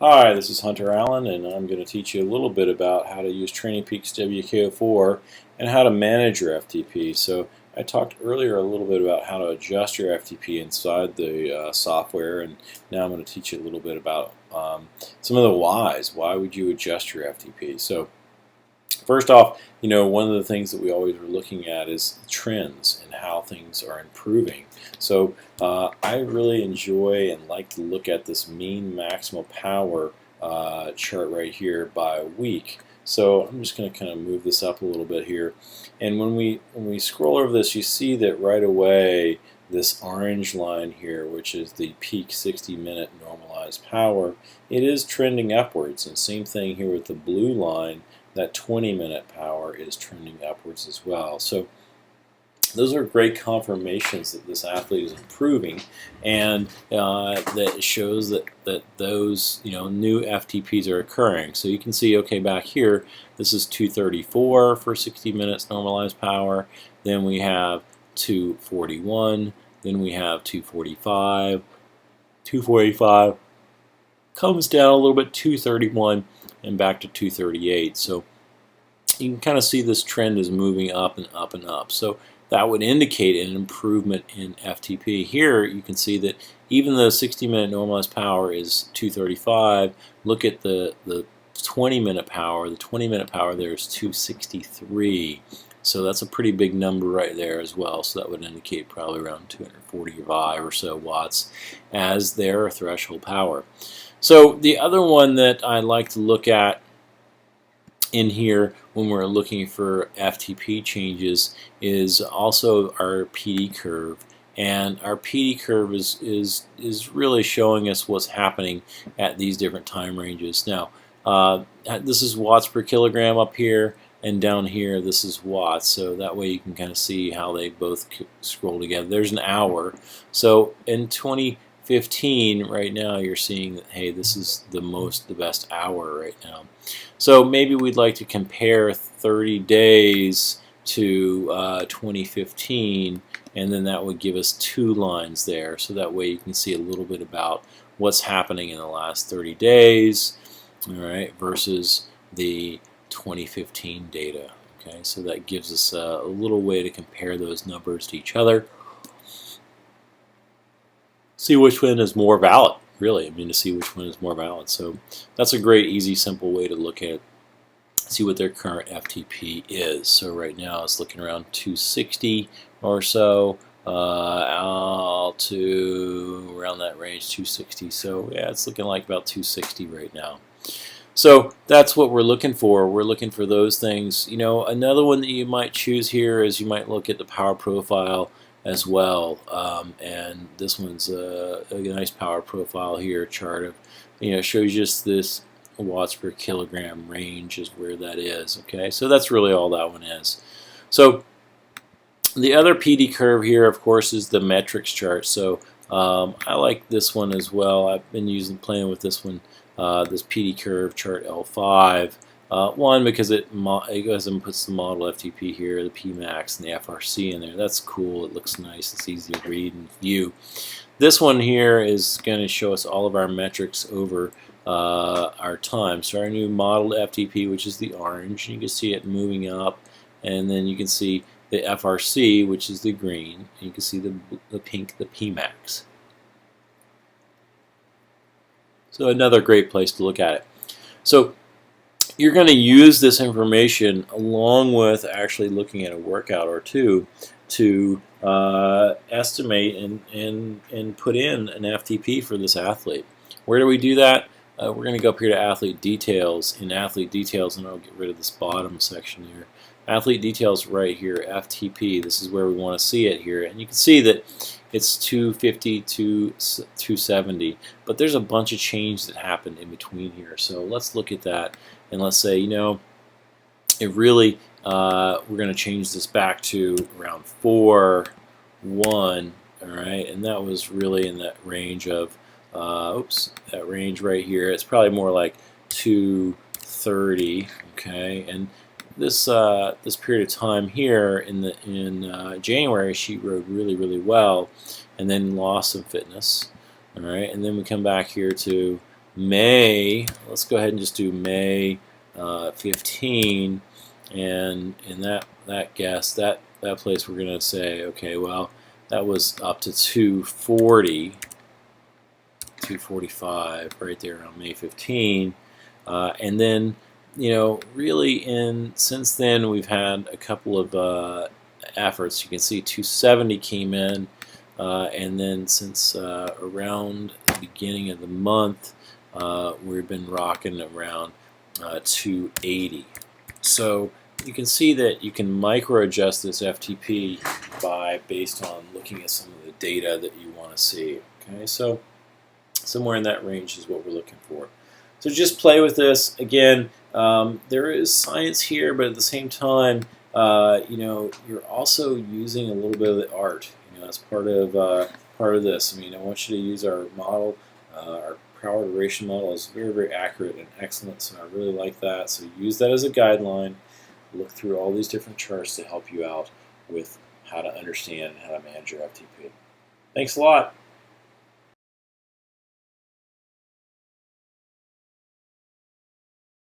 Hi, this is Hunter Allen, and I'm going to teach you a little bit about how to use TrainingPeaks WKO4 and how to manage your FTP. So I talked earlier a little bit about how to adjust your FTP inside the software, and now I'm going to teach you a little bit about some of the whys. Why would you adjust your FTP? So first off, one of the things that we always are looking at is trends and how things are improving. So I really enjoy and like to look at this mean maximal power chart right here by week. So I'm just going to kind of move this up a little bit here. And when we scroll over this, you see that right away this orange line here, which is the peak 60-minute normalized power, it is trending upwards. And same thing here with the blue line. That 20-minute power is trending upwards as well. So those are great confirmations that this athlete is improving, and that shows that those new FTPs are occurring. So you can see, okay, back here, this is 234 for 60 minutes normalized power. Then we have 241. Then we have 245. 245 comes down a little bit, 231, and back to 238. So you can kind of see this trend is moving up and up and up. So that would indicate an improvement in FTP. Here you can see that even though 60-minute normalized power is 235, look at the 20-minute power. The 20-minute power there is 263. So that's a pretty big number right there as well. So that would indicate probably around 245 or so watts as their threshold power. So the other one that I like to look at in here when we're looking for FTP changes is also our PD curve. And our PD curve is really showing us what's happening at these different time ranges. Now, this is watts per kilogram up here, and down here this is watts. So that way you can kind of see how they both scroll together. There's an hour. So in 2015 right now you're seeing that, hey, this is the best hour right now. So maybe we'd like to compare 30 days to 2015, and then that would give us two lines there. So that way you can see a little bit about what's happening in the last 30 days, all right, versus the 2015 data. Okay, so that gives us a little way to compare those numbers to each other. See which one is more valid, really. To see which one is more valid. So that's a great, easy, simple way to look at, see what their current FTP is. So right now it's looking around 260 or so, out to around that range, 260. So yeah, it's looking like about 260 right now. So that's what we're looking for. We're looking for those things. Another one that you might choose here is you might look at the power profile as well, and this one's a nice power profile here, chart of, shows just this watts per kilogram range is where that is. Okay, so that's really all that one is. So the other PD curve here, of course, is the metrics chart. So I like this one as well. I've been playing with this one, this PD curve chart L5. One, because it goes and puts the model FTP here, the Pmax, and the FRC in there. That's cool. It looks nice. It's easy to read and view. This one here is going to show us all of our metrics over our time. So our new modeled FTP, which is the orange, you can see it moving up, and then you can see the FRC, which is the green, and you can see the pink, the Pmax. So another great place to look at it. So you're going to use this information along with actually looking at a workout or two to estimate and put in an FTP for this athlete. Where do we do that? We're going to go up here to athlete details. In athlete details, and I'll get rid of this bottom section here. Athlete details right here, FTP. This is where we want to see it here, and you can see that it's 250 to 270, but there's a bunch of change that happened in between here. So let's look at that, and let's say, it really, we're going to change this back to around 4, 1, all right, and that was really in that range of, that range right here. It's probably more like 230, okay, and this period of time here in January, she rode really well, and then lost some fitness. All right, and then we come back here to May, let's go ahead and just do May 15, and in that guess, that place we're going to say, okay, well, that was up to 240, 245 right there on May 15, and then really since then we've had a couple of efforts. You can see 270 came in, and then since around the beginning of the month, we've been rocking around 280. So you can see that you can micro adjust this FTP based on looking at some of the data that you want to see. Okay, so somewhere in that range is what we're looking for. So just play with this. Again, there is science here, but at the same time, you're also using a little bit of the art. As part of this. I mean, I want you to use our model. Our power duration model is very, very accurate and excellent, so I really like that. So use that as a guideline. Look through all these different charts to help you out with how to understand and how to manage your FTP. Thanks a lot.